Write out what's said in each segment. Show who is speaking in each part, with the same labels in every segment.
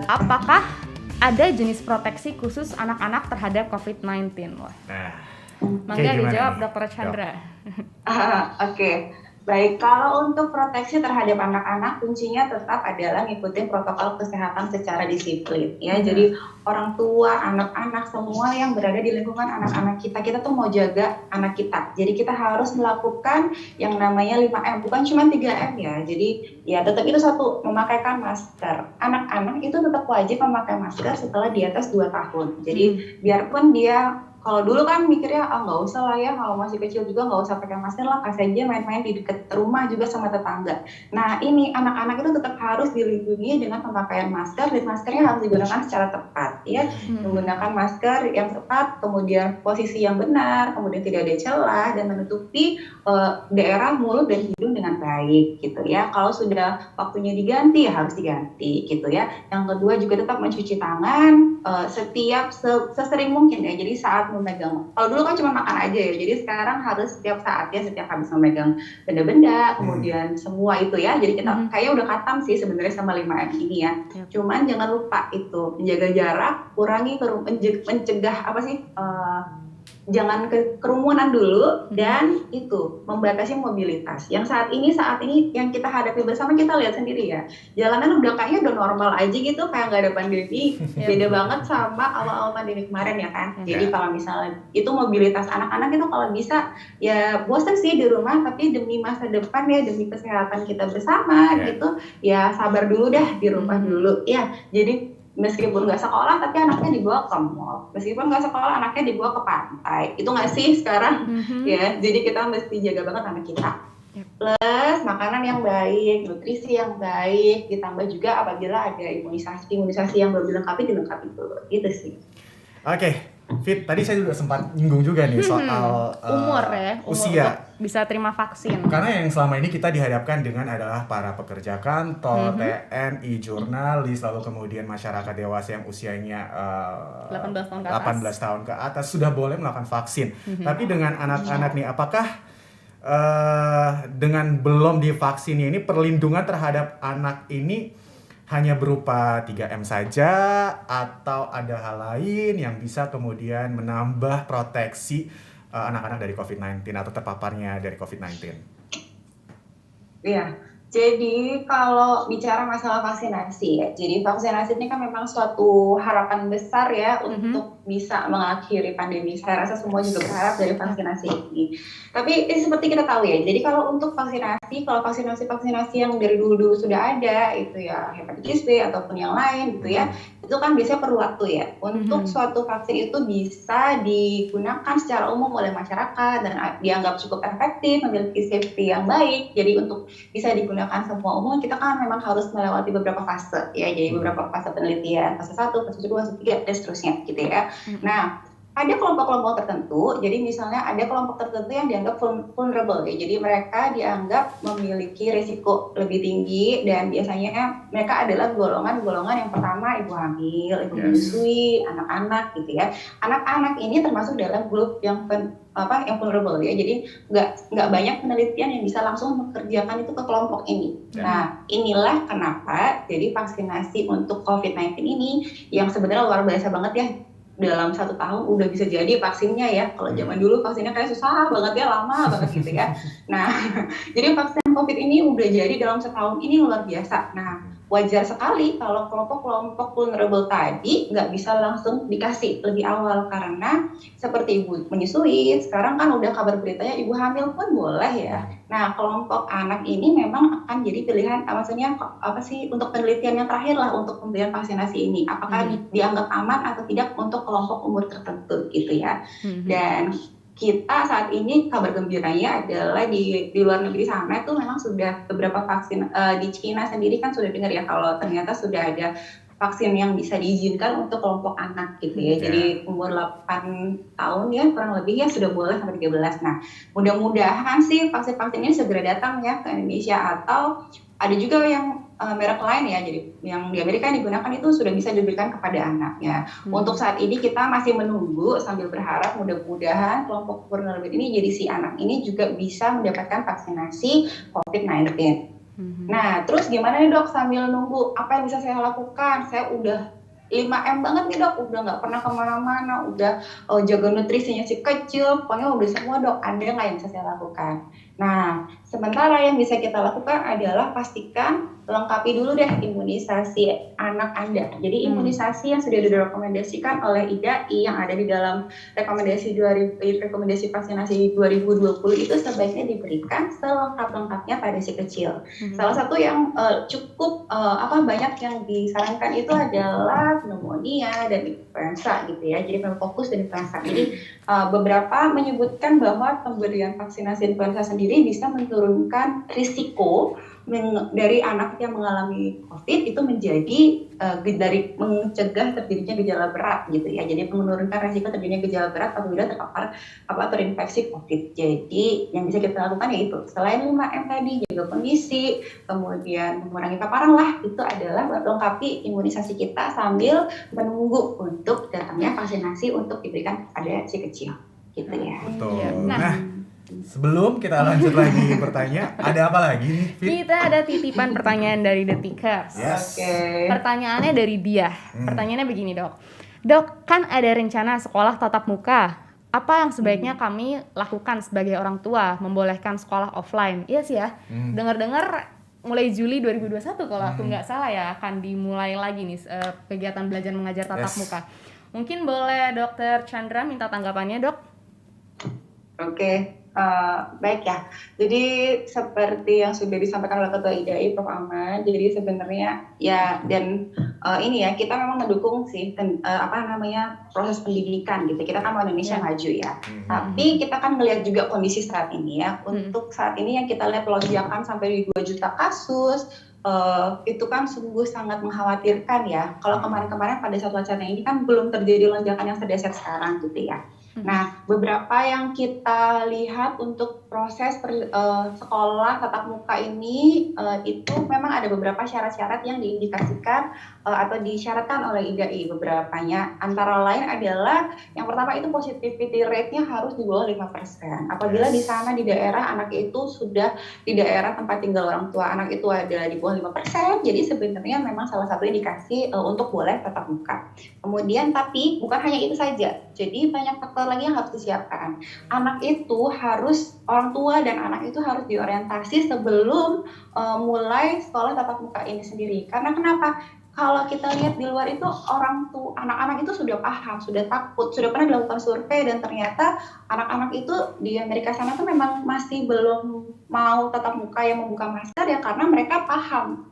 Speaker 1: Apakah ada jenis proteksi khusus anak-anak terhadap COVID-19? Wah.
Speaker 2: Nah,
Speaker 1: Mangga
Speaker 2: gimana
Speaker 1: dijawab
Speaker 2: nih,
Speaker 1: Dr. Chandra.
Speaker 3: Oke. Baik, kalau untuk proteksi terhadap anak-anak, kuncinya tetap adalah ngikutin protokol kesehatan secara disiplin. Ya, jadi orang tua, anak-anak, semua yang berada di lingkungan anak-anak kita tuh mau jaga anak kita. Jadi kita harus melakukan yang namanya 5M, bukan cuma 3M ya. Jadi ya tetap itu satu, memakaikan masker. Anak-anak itu tetap wajib memakai masker setelah di atas 2 tahun. Jadi biarpun dia, kalau dulu kan mikirnya nggak usah lah ya, kalau masih kecil juga nggak usah pakai masker lah, kasih aja main-main di dekat rumah juga sama tetangga. Nah ini anak-anak itu tetap harus dilindungi dengan pemakaian masker, dan maskernya harus digunakan secara tepat ya, menggunakan masker yang tepat, kemudian posisi yang benar, kemudian tidak ada celah, dan menutupi daerah mulut dan hidung dengan baik gitu ya. Kalau sudah waktunya diganti ya harus diganti gitu ya. Yang kedua juga tetap mencuci tangan setiap sesering mungkin ya. Jadi saat memegang, kalau dulu kan cuma makan aja ya, jadi sekarang harus setiap saat ya, setiap habis memegang benda-benda, kemudian semua itu ya. Jadi kita kayaknya udah khatam sih sebenarnya sama 5M ini ya. Cuman jangan lupa itu menjaga jarak, kurangi mencegah apa sih? Jangan kerumunan dulu, dan itu membatasi mobilitas. Yang saat ini yang kita hadapi bersama, kita lihat sendiri ya, jalanan udah kayaknya udah normal aja gitu, kayak nggak ada pandemi. Beda banget sama awal-awal pandemi kemarin ya kan. Jadi kalau misalnya itu mobilitas anak-anak itu kalau bisa ya bosan sih di rumah, tapi demi masa depan ya, demi kesehatan kita bersama gitu ya, sabar dulu dah di rumah dulu ya. Jadi meskipun nggak sekolah tapi anaknya dibawa ke mall, meskipun nggak sekolah anaknya dibawa ke pantai, itu nggak sih sekarang ya. Jadi kita mesti jaga banget anak kita. Plus makanan yang baik, nutrisi yang baik, ditambah juga apabila ada imunisasi yang belum dilengkapi dulu, gitu sih.
Speaker 2: Oke. Fit, tadi saya juga sempat nyinggung juga nih soal
Speaker 1: umur
Speaker 2: usia
Speaker 1: bisa terima vaksin.
Speaker 2: Karena yang selama ini kita dihadapkan dengan adalah para pekerja kantor, TNI, jurnalis, lalu kemudian masyarakat dewasa yang usianya
Speaker 1: 18
Speaker 2: tahun ke atas sudah boleh melakukan vaksin. Tapi dengan anak-anak nih, apakah dengan belum divaksinnya ini perlindungan terhadap anak ini hanya berupa 3M saja, atau ada hal lain yang bisa kemudian menambah proteksi anak-anak dari COVID-19 atau terpaparnya dari COVID-19?
Speaker 3: Iya, jadi kalau bicara masalah vaksinasi ya, jadi vaksinasi ini kan memang suatu harapan besar ya untuk bisa mengakhiri pandemi. Saya rasa semua juga berharap dari vaksinasi ini. Tapi seperti kita tahu ya, jadi kalau untuk vaksinasi, kalau vaksinasi yang dari dulu sudah ada, itu ya hepatitis B ataupun yang lain gitu ya, itu kan biasanya perlu waktu ya. Untuk suatu vaksin itu bisa digunakan secara umum oleh masyarakat dan dianggap cukup efektif, memiliki safety yang baik. Jadi untuk bisa digunakan semua umum, kita kan memang harus melewati beberapa fase ya. Jadi beberapa fase penelitian, fase 1, fase 2, fase 3, dan seterusnya gitu ya. Nah, ada kelompok-kelompok tertentu, jadi misalnya ada kelompok tertentu yang dianggap vulnerable ya, jadi mereka dianggap memiliki risiko lebih tinggi, dan biasanya mereka adalah golongan yang pertama ibu hamil, ibu menyusui, anak-anak gitu ya. Anak-anak ini termasuk dalam grup yang vulnerable ya, jadi nggak banyak penelitian yang bisa langsung mengerjakan itu ke kelompok ini. Nah, inilah kenapa jadi vaksinasi untuk COVID-19 ini yang sebenarnya luar biasa banget ya. Dalam 1 tahun udah bisa jadi vaksinnya ya. Kalau zaman dulu vaksinnya kayak susah banget ya, lama banget gitu ya. Nah, jadi vaksin COVID ini udah jadi dalam setahun ini luar biasa. Nah, wajar sekali kalau kelompok-kelompok vulnerable tadi nggak bisa langsung dikasih lebih awal, karena seperti ibu menyusui, sekarang kan udah kabar beritanya ibu hamil pun boleh ya. Nah, kelompok anak ini memang akan jadi pilihan, maksudnya apa sih, untuk penelitian yang terakhir lah untuk pemberian vaksinasi ini, apakah dianggap aman atau tidak untuk kelompok umur tertentu gitu ya. Dan kita saat ini kabar gembiranya adalah di luar negeri sana itu memang sudah beberapa vaksin, di China sendiri kan sudah dengar ya kalau ternyata sudah ada vaksin yang bisa diizinkan untuk kelompok anak gitu ya. Jadi umur 8 tahun ya kurang lebih ya sudah boleh sampai 13. Nah, mudah-mudahan sih vaksin-vaksin ini segera datang ya ke Indonesia, atau ada juga yang merek lain ya, jadi yang di Amerika yang digunakan itu sudah bisa diberikan kepada anaknya. Untuk saat ini kita masih menunggu sambil berharap mudah-mudahan kelompok vulnerable ini jadi si anak ini juga bisa mendapatkan vaksinasi COVID-19. Nah, terus gimana nih dok sambil nunggu apa yang bisa saya lakukan? Saya udah 5M banget nih dok, udah nggak pernah kemana-mana, udah jaga nutrisinya si kecil, pokoknya udah semua dok, ada nggak yang bisa saya lakukan? Nah, sementara yang bisa kita lakukan adalah pastikan lengkapi dulu deh imunisasi anak Anda. Jadi imunisasi yang sudah direkomendasikan oleh IDAI yang ada di dalam rekomendasi vaksinasi 2020 itu sebaiknya diberikan selengkap-lengkapnya pada si kecil. Salah satu yang cukup banyak yang disarankan itu adalah pneumonia dan influenza gitu ya. Jadi fokus dan influenza. Jadi beberapa menyebutkan bahwa pemberian vaksinasi influenza sendiri bisa menurunkan risiko dari anak yang mengalami COVID itu menjadi dari mencegah terjadinya gejala berat gitu ya. Jadi menurunkan risiko terjadinya gejala berat apabila terpapar terinfeksi COVID. Jadi yang bisa kita lakukan yaitu selain 5M tadi, jaga kondisi, kemudian mengurangi paparan lah, itu adalah melengkapi imunisasi kita sambil menunggu untuk datangnya vaksinasi untuk diberikan kepada si kecil gitu ya.
Speaker 2: Betul. Nah, sebelum kita lanjut lagi bertanya, ada apa lagi nih, Fit?
Speaker 1: Kita ada titipan pertanyaan dari Detikers.
Speaker 2: Yes.
Speaker 1: Pertanyaannya dari dia. Pertanyaannya begini, Dok. Dok, kan ada rencana sekolah tatap muka. Apa yang sebaiknya kami lakukan sebagai orang tua? Membolehkan sekolah offline. Iya sih ya. Dengar-dengar mulai Juli 2021 kalau aku nggak salah ya akan dimulai lagi nih kegiatan belajar mengajar tatap muka. Mungkin boleh Dokter Chandra minta tanggapannya, Dok?
Speaker 3: Oke. Baik ya, jadi seperti yang sudah disampaikan oleh Ketua IDAI Prof. Ahmad, jadi sebenarnya ya dan ini ya kita memang mendukung sih proses pendidikan gitu. Kita kan mau Indonesia maju ya, tapi kita kan melihat juga kondisi saat ini ya. Untuk saat ini yang kita lihat lonjakan sampai 2 juta kasus. Itu kan sungguh sangat mengkhawatirkan ya. Kalau kemarin-kemarin pada saat wacana ini kan belum terjadi lonjakan yang sedahsyat sekarang gitu ya. Nah, beberapa yang kita lihat untuk proses sekolah tatap muka ini itu memang ada beberapa syarat-syarat yang diindikasikan atau disyaratkan oleh IDAI. Beberapanya antara lain adalah yang pertama itu positivity rate-nya harus di bawah 5%. Apabila di sana di daerah anak itu sudah di daerah tempat tinggal orang tua anak itu ada di bawah 5%, jadi sebenarnya memang salah satu indikasi untuk boleh tatap muka. Kemudian tapi bukan hanya itu saja. Jadi banyak faktor lagi yang harus disiapkan. Anak itu harus, orang tua dan anak itu harus diorientasi sebelum mulai sekolah tatap muka ini sendiri. Karena kenapa? Kalau kita lihat di luar itu orang tua, anak-anak itu sudah paham, sudah takut, sudah pernah dilakukan survei dan ternyata anak-anak itu di Amerika sana tuh memang masih belum mau tatap muka yang membuka masker ya karena mereka paham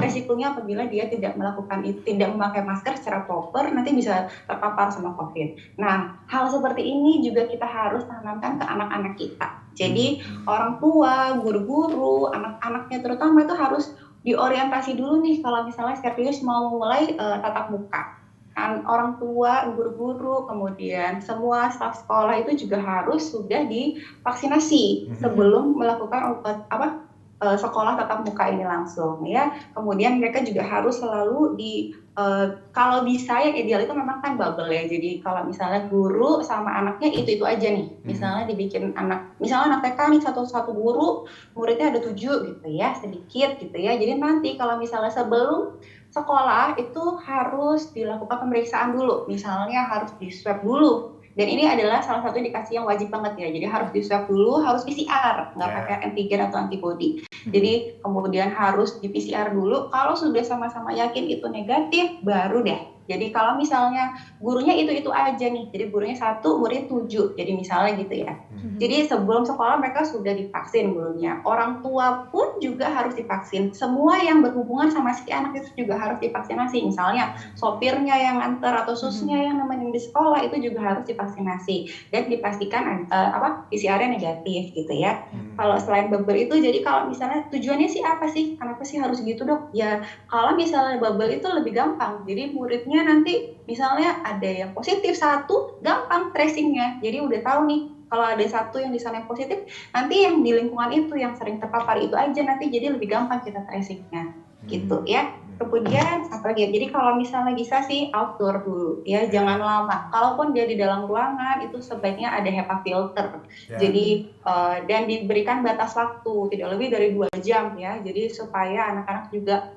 Speaker 3: resikonya apabila dia tidak memakai masker secara proper nanti bisa terpapar sama COVID. Nah, hal seperti ini juga kita harus tanamkan ke anak-anak kita. Jadi orang tua, guru-guru, anak-anaknya terutama itu harus diorientasi dulu nih kalau misalnya serius mau mulai tatap muka. Orang tua, guru-guru, kemudian semua staf sekolah itu juga harus sudah divaksinasi sebelum melakukan sekolah tatap muka ini langsung ya. Kemudian mereka juga harus selalu kalau bisa yang ideal itu memang kan bubble ya. Jadi kalau misalnya guru sama anaknya itu aja nih. Misalnya dibikin misalnya anak TK nih satu guru, muridnya ada 7 gitu ya, sedikit gitu ya. Jadi nanti kalau misalnya sebelum sekolah itu harus dilakukan pemeriksaan dulu. Misalnya harus di swab dulu. Dan ini adalah salah satu indikasi yang wajib banget ya. Jadi harus di swab dulu, harus PCR, nggak pakai antigen atau antibody. Jadi kemudian harus di PCR dulu. Kalau sudah sama-sama yakin itu negatif, baru deh. Jadi kalau misalnya gurunya itu aja nih, jadi gurunya 1, murid 7, jadi misalnya gitu ya. Jadi sebelum sekolah mereka sudah divaksin gurunya. Orang tua pun juga harus divaksin. Semua yang berhubungan sama si anak itu juga harus divaksinasi. Misalnya sopirnya yang antar atau susnya yang nemenin di sekolah itu juga harus divaksinasi dan dipastikan PCR-nya negatif gitu ya. Kalau selain bubble itu, jadi kalau misalnya tujuannya sih apa sih? Kenapa sih harus gitu dok? Ya kalau misalnya bubble itu lebih gampang. Jadi muridnya nanti misalnya ada yang positif 1, gampang tracingnya. Jadi udah tahu nih kalau ada satu yang di sana yang positif, nanti yang di lingkungan itu yang sering terpapar itu aja nanti jadi lebih gampang kita tracingnya gitu ya. Kemudian apalagi ya, jadi kalau misalnya bisa sih outdoor dulu ya, jangan lama. Kalaupun dia di dalam ruangan itu sebaiknya ada HEPA filter. Jadi dan diberikan batas waktu tidak lebih dari 2 jam ya. Jadi supaya anak-anak juga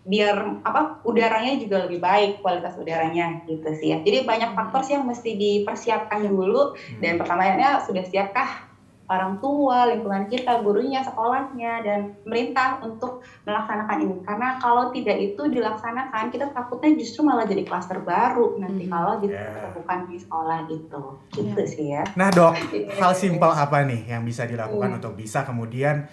Speaker 3: biar udaranya juga lebih baik, kualitas udaranya gitu sih ya. Jadi banyak faktor sih yang mesti dipersiapkan dulu. Dan pertamanya sudah siapkah orang tua, lingkungan kita, gurunya, sekolahnya, dan pemerintah untuk melaksanakan ini. Karena kalau tidak itu dilaksanakan, kita takutnya justru malah jadi klaster baru nanti kalau dilakukan di sekolah gitu. Gitu sih ya.
Speaker 2: Nah dok, hal simpel apa nih yang bisa dilakukan untuk bisa kemudian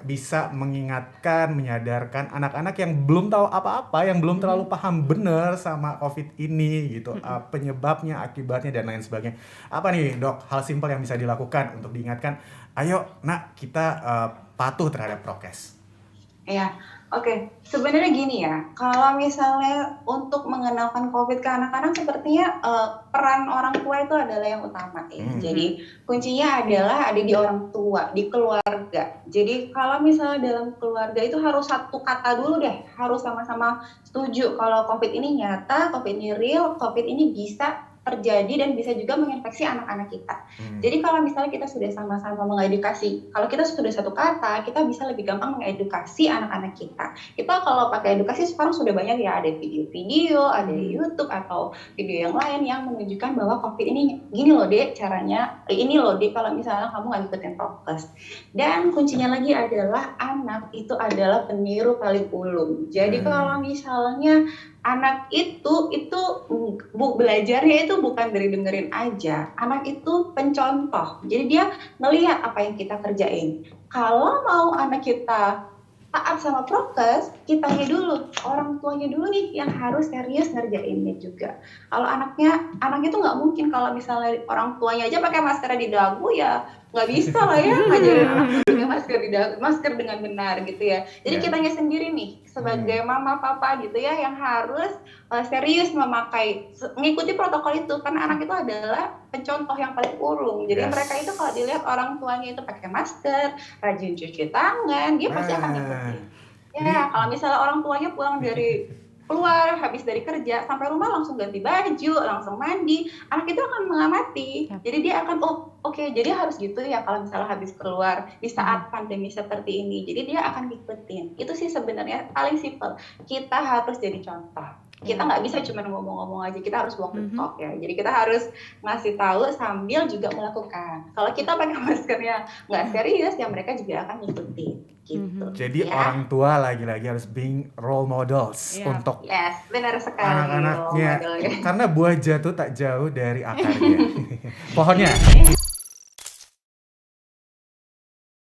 Speaker 2: bisa mengingatkan, menyadarkan anak-anak yang belum tahu apa-apa, yang belum terlalu paham benar sama COVID ini gitu, penyebabnya, akibatnya dan lain sebagainya. Apa nih dok, hal simpel yang bisa dilakukan untuk diingatkan, ayo nak kita patuh terhadap prokes.
Speaker 3: Ya, oke. Sebenarnya gini ya, kalau misalnya untuk mengenalkan COVID ke anak-anak sepertinya peran orang tua itu adalah yang utama ya. Jadi kuncinya adalah ada di orang tua, di keluarga. Jadi kalau misalnya dalam keluarga itu harus satu kata dulu deh, harus sama-sama setuju kalau COVID ini nyata, COVID ini real, COVID ini bisa terjadi dan bisa juga menginfeksi anak-anak kita. Jadi kalau misalnya kita sudah sama-sama mengedukasi, kalau kita sudah satu kata, kita bisa lebih gampang mengedukasi anak-anak kita. Kita kalau pakai edukasi sekarang sudah banyak ya, ada video-video, ada di YouTube atau video yang lain yang menunjukkan bahwa COVID ini gini loh dek caranya, ini loh dek kalau misalnya kamu nggak ngikutin prokes. Dan kuncinya lagi adalah anak itu adalah peniru paling ulung. Jadi kalau misalnya anak itu belajarnya itu bukan dari dengerin aja. Anak itu pencontoh. Jadi dia melihat apa yang kita kerjain. Kalau mau anak kita taat sama prokes, kitanya dulu, orang tuanya dulu nih yang harus serius ngerjainnya juga. Kalau anak itu nggak mungkin kalau misalnya orang tuanya aja pakai masker di dagu ya nggak bisa lah ya ngajarin anak pakai masker dengan benar gitu ya. Jadi kitanya sendiri nih sebagai mama papa gitu ya yang harus serius mengikuti protokol itu, karena anak itu adalah pencontoh yang paling ulung. Jadi mereka itu kalau dilihat orang tuanya itu pakai masker, rajin cuci tangan, dia pasti akan ngikutin. Ya, kalau misalnya orang tuanya pulang keluar habis dari kerja sampai rumah langsung ganti baju, langsung mandi, anak itu akan mengamati. Jadi dia akan oke, jadi harus gitu ya kalau misalnya habis keluar di saat pandemi seperti ini. Jadi dia akan ngikutin. Itu sih sebenarnya paling simpel. Kita harus jadi contoh. Kita nggak bisa cuma ngomong-ngomong aja, kita harus walk the talk ya. Jadi kita harus ngasih tahu sambil juga melakukan. Kalau kita pakai maskernya nggak serius, ya mereka juga akan ngikutin. Gitu.
Speaker 2: Jadi orang tua lagi-lagi harus being role models untuk
Speaker 3: benar sekali
Speaker 2: anak-anaknya. Karena buah jatuh tak jauh dari akarnya. Pohonnya